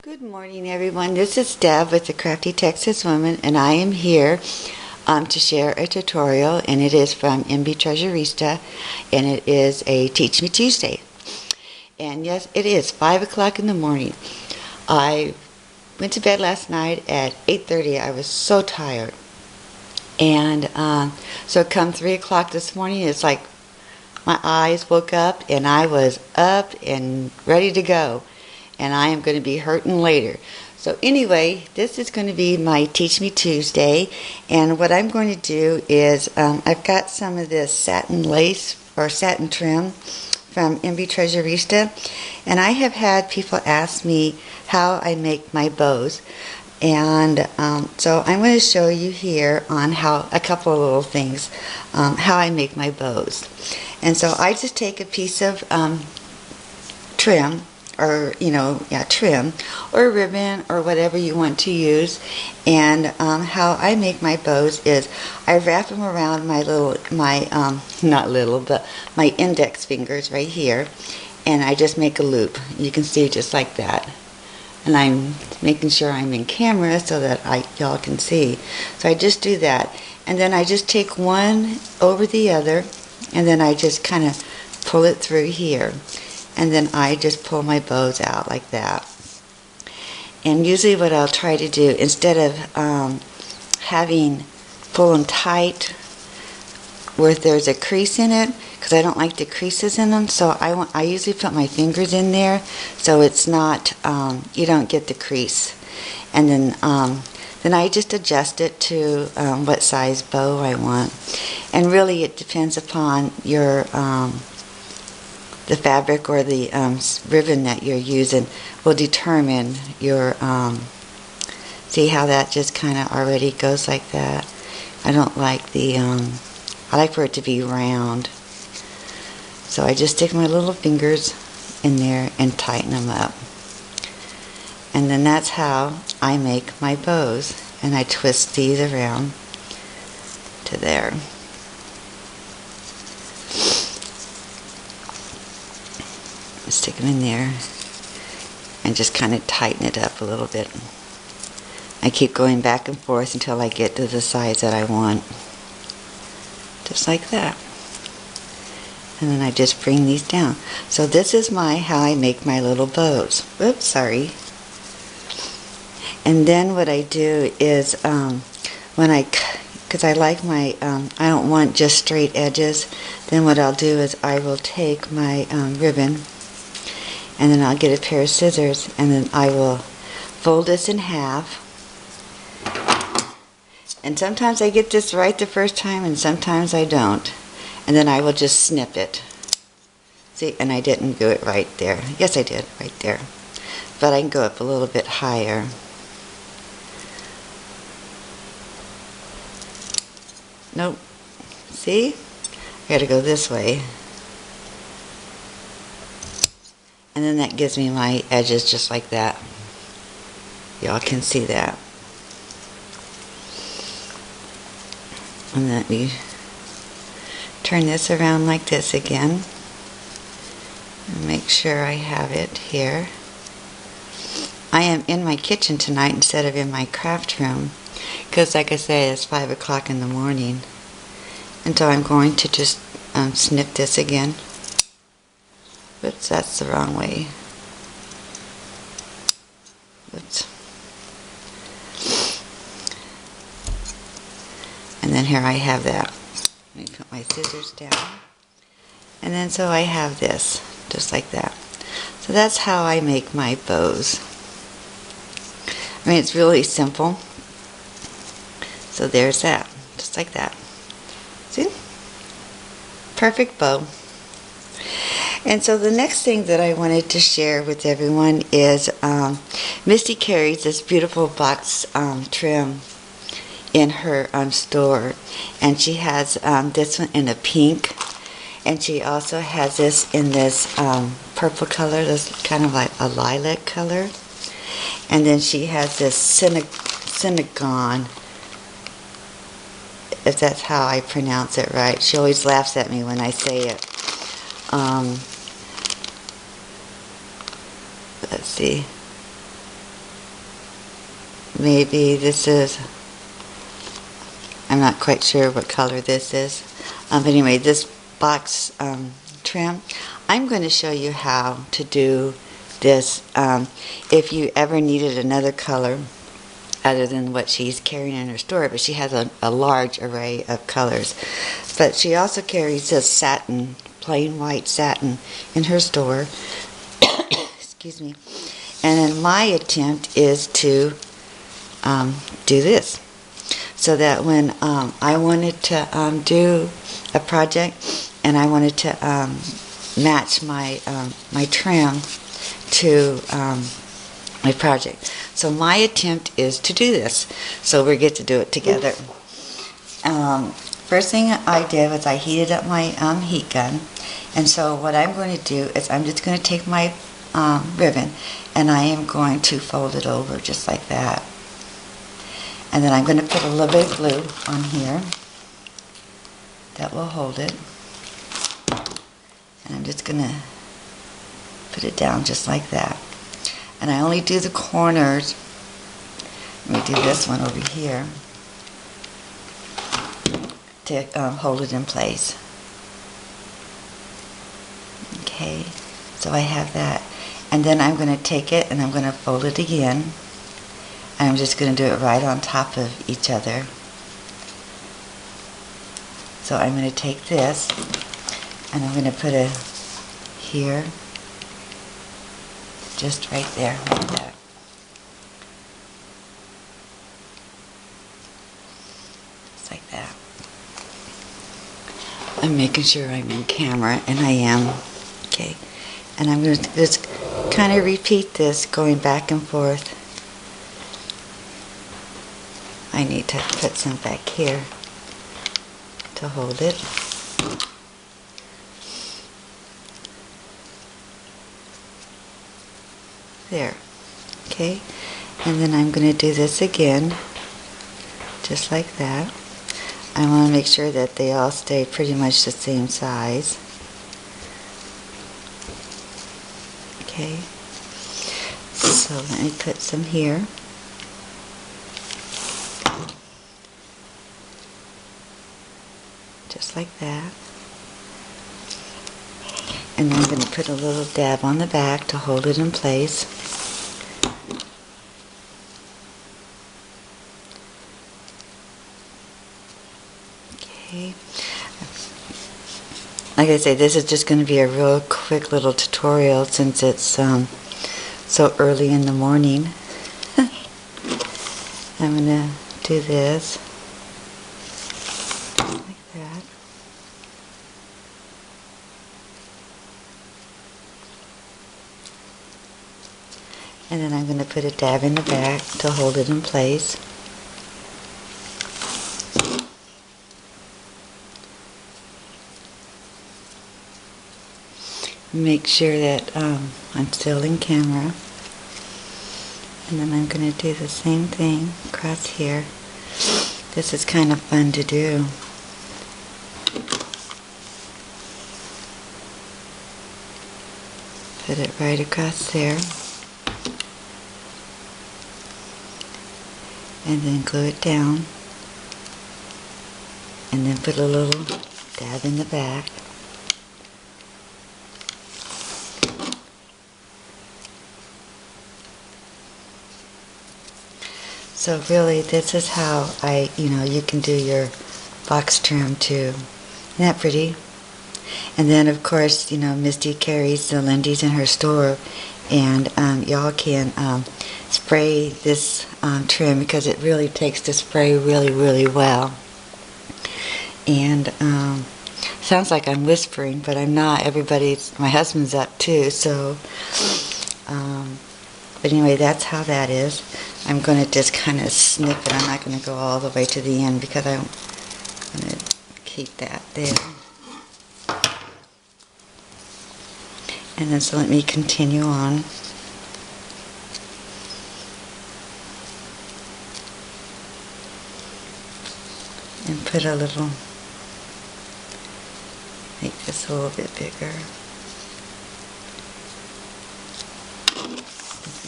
Good morning, everyone. This is Deb with the Crafty Texas Woman, and I am here to share a tutorial, and it is from MBTreasurista, and it is a Teach Me Tuesday. And yes, it is 5 o'clock in the morning. I went to bed last night at 8:30. I was so tired. And so come 3 o'clock this morning, it's like my eyes woke up, and I was up and ready to go. And I am going to be hurting later. So anyway, this is going to be my Teach Me Tuesday, and what I'm going to do is I've got some of this satin lace or satin trim from MBTreasurista, and I have had people ask me how I make my bows, and so I'm going to show you here on how a couple of little things how I make my bows. And so I just take a piece of trim, or trim or ribbon or whatever you want to use, and how I make my bows is I wrap them around my my index fingers right here, and I just make a loop. You can see just like that, and I'm making sure I'm in camera so that y'all can see. So I just do that, and then I just take one over the other, and then I just kind of pull it through here. And then I just pull my bows out like that. And usually what I'll try to do, instead of pull them tight where there's a crease in it, because I don't like the creases in them, so I usually put my fingers in there so it's not, you don't get the crease. And then I just adjust it to what size bow I want. And really it depends upon your the fabric or the ribbon that you're using will determine your, see how that just kind of already goes like that? I don't like the, I like for it to be round. So I just stick my little fingers in there and tighten them up. And then that's how I make my bows. And I twist these around to there. Stick them in there and just kind of tighten it up a little bit. I keep going back and forth until I get to the size that I want. Just like that. And then I just bring these down. So this is how I make my little bows. Whoops, sorry. And then what I do is because I like my, I don't want just straight edges, then what I'll do is I will take my ribbon, and then I'll get a pair of scissors, and then I will fold this in half. And sometimes I get this right the first time, and sometimes I don't. And then I will just snip it. See, and I didn't do it right there. Yes, I did, right there. But I can go up a little bit higher. Nope. See? I gotta go this way. And then that gives me my edges just like that. Y'all can see that. And let me turn this around like this again. And make sure I have it here. I am in my kitchen tonight instead of in my craft room, because like I say, it's 5 o'clock in the morning. And so I'm going to just snip this again. Oops, that's the wrong way. Oops. And then here I have that. Let me put my scissors down. And then so I have this, just like that. So that's how I make my bows. I mean, it's really simple. So there's that, just like that. See? Perfect bow. And so the next thing that I wanted to share with everyone is Misty carries this beautiful box trim in her store, and she has this one in a pink, and she also has this in this purple color, this kind of like a lilac color, and then she has this Senegon, if that's how I pronounce it right. She always laughs at me when I say it. Let's see. maybe this is, I'm not quite sure what color this is. But anyway, this box trim, I'm going to show you how to do this if you ever needed another color other than what she's carrying in her store, but she has a large array of colors. But she also carries this satin, plain white satin in her store. Excuse me. And then my attempt is to do this, so that when I wanted to do a project and I wanted to match my my trim to my project. So my attempt is to do this. So we get to do it together. First thing I did was I heated up my heat gun. And so what I'm going to do is I'm just going to take my ribbon and I am going to fold it over just like that. And then I'm going to put a little bit of glue on here that will hold it. And I'm just going to put it down just like that. And I only do the corners. Let me do this one over here to hold it in place. Okay, so I have that. And then I'm going to take it and I'm going to fold it again. And I'm just going to do it right on top of each other. So I'm going to take this and I'm going to put it here. Just right there, like that. Just like that. I'm making sure I'm in camera, and I am. Okay. And I'm going to just kind of repeat this, going back and forth. I need to put some back here to hold it. There. Okay, and then I'm going to do this again, just like that. I want to make sure that they all stay pretty much the same size. Okay, so let me put some here. Just like that. And then I'm going to put a little dab on the back to hold it in place. Okay. Like I say, this is just going to be a real quick little tutorial since it's so early in the morning. I'm going to do this. Like that. And then I'm going to put a dab in the back to hold it in place. Make sure that I'm still in camera. And then I'm going to do the same thing across here. This is kind of fun to do. Put it right across there. And then glue it down. And then put a little dab in the back. So really, this is how you can do your box trim too. Isn't that pretty? And then of course, Misty carries the Lindy's in her store, and y'all can spray this trim because it really takes to spray really, really well. And sounds like I'm whispering, but I'm not. My husband's up too, so. But anyway, that's how that is. I'm going to just kind of snip it. I'm not going to go all the way to the end because I'm going to keep that there. And then so let me continue on. And put a little, make this a little bit bigger.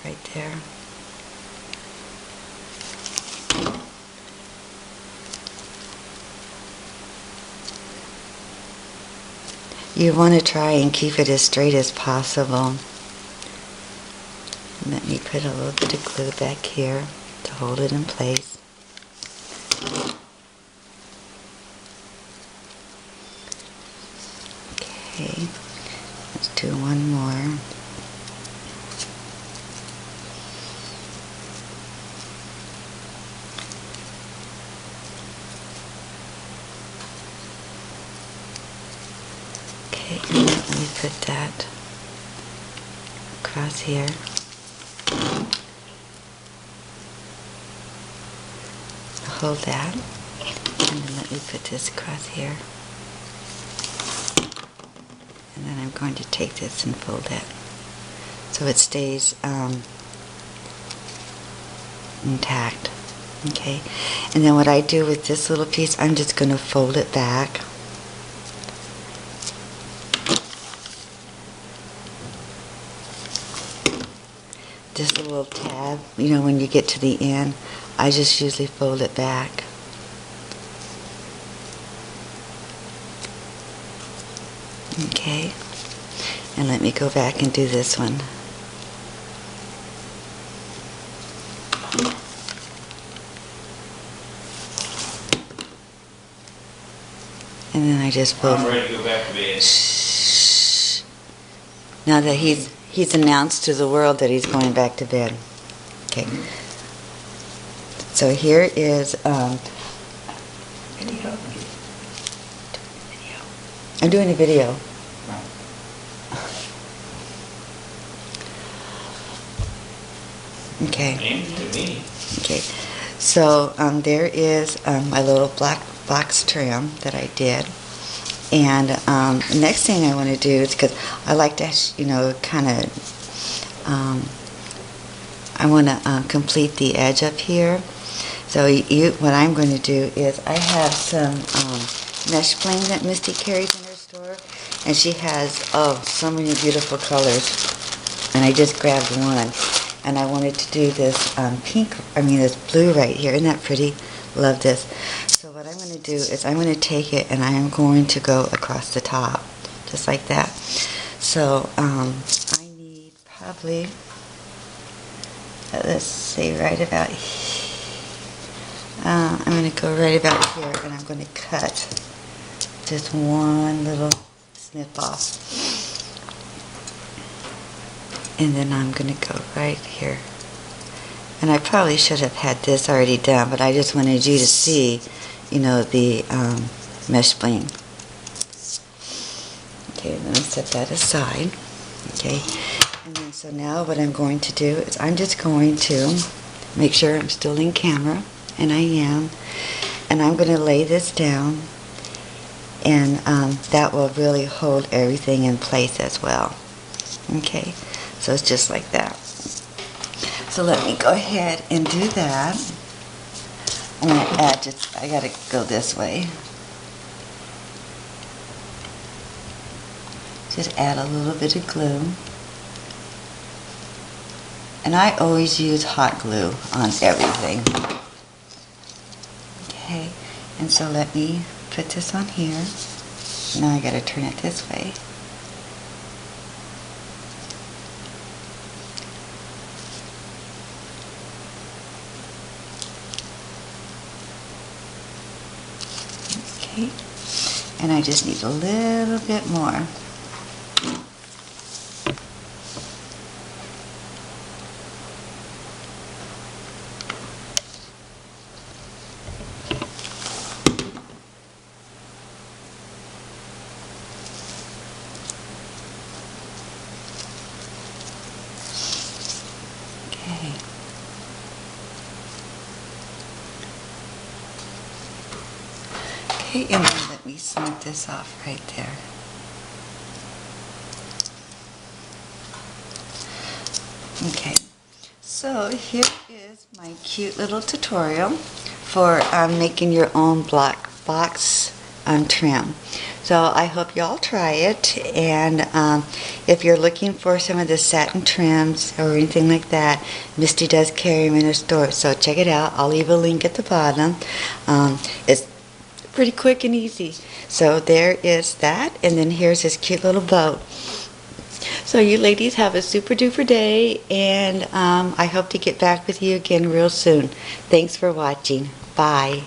Right there. You want to try and keep it as straight as possible. Let me put a little bit of glue back here to hold it in place. Okay, let's do one more. Okay, and let me put that across here. Hold that, and then let me put this across here. And then I'm going to take this and fold it so it stays intact. Okay, and then what I do with this little piece, I'm just going to fold it back. Just a little tab, you know, when you get to the end, I just usually fold it back. Okay, and let me go back and do this one. And then I just fold. I'm ready to go back to bed. Shh. Now that he's announced to the world that he's going back to bed. Okay. So here is video. I'm doing a video. Okay. Named to me. Okay. So there is my little black box trim that I did. And the next thing I want to do is, because I like to, you know, kind of, I want to complete the edge up here. So what I'm going to do is, I have some mesh bling that Misty carries in her store, and she has, oh, so many beautiful colors. And I just grabbed one, and I wanted to do this this blue right here. Isn't that pretty? Love this. So what I'm going to do is, I'm going to take it and I am going to go across the top, just like that. So I need probably, let's see, right about here. I'm going to go right about here, and I'm going to cut just one little snip off. And then I'm going to go right here. And I probably should have had this already done, but I just wanted you to see, you know, the mesh bling. Okay, then I set that aside. Okay, and then so now what I'm going to do is, I'm just going to make sure I'm still in camera, and I am, and I'm going to lay this down, and that will really hold everything in place as well. Okay, so it's just like that. So let me go ahead and do that. I'm going to add I got to go this way. Just add a little bit of glue. And I always use hot glue on everything. Okay, and so let me put this on here. Now I got to turn it this way. Okay, and I just need a little bit more. Okay. Okay, and then let me smooth this off right there. Okay, so here is my cute little tutorial for making your own black box trim. So I hope y'all try it, and if you're looking for some of the satin trims or anything like that, Misty does carry them in her store, so check it out. I'll leave a link at the bottom. It's pretty quick and easy. So there is that, and then here's his cute little boat. So you ladies have a super duper day, and I hope to get back with you again real soon. Thanks for watching. Bye.